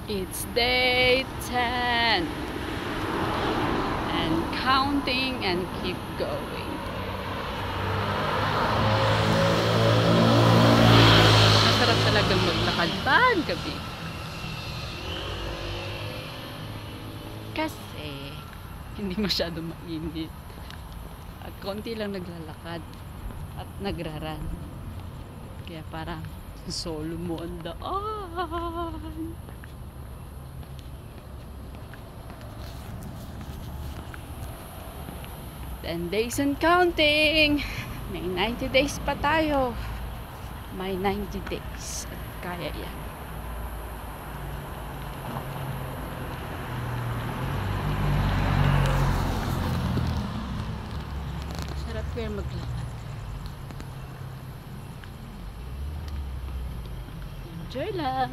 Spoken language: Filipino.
It's day 10 and counting and keep going. Masarap talagang maglakad paggabi. Kasi hindi masyado mainit. At konti lang naglalakad at nagraran. Kaya parang solo mo ang daan. 10 days and counting. May 90 days pa tayo. May 90 days. At kaya yan. Sarap kaya maglakad. Enjoy lang.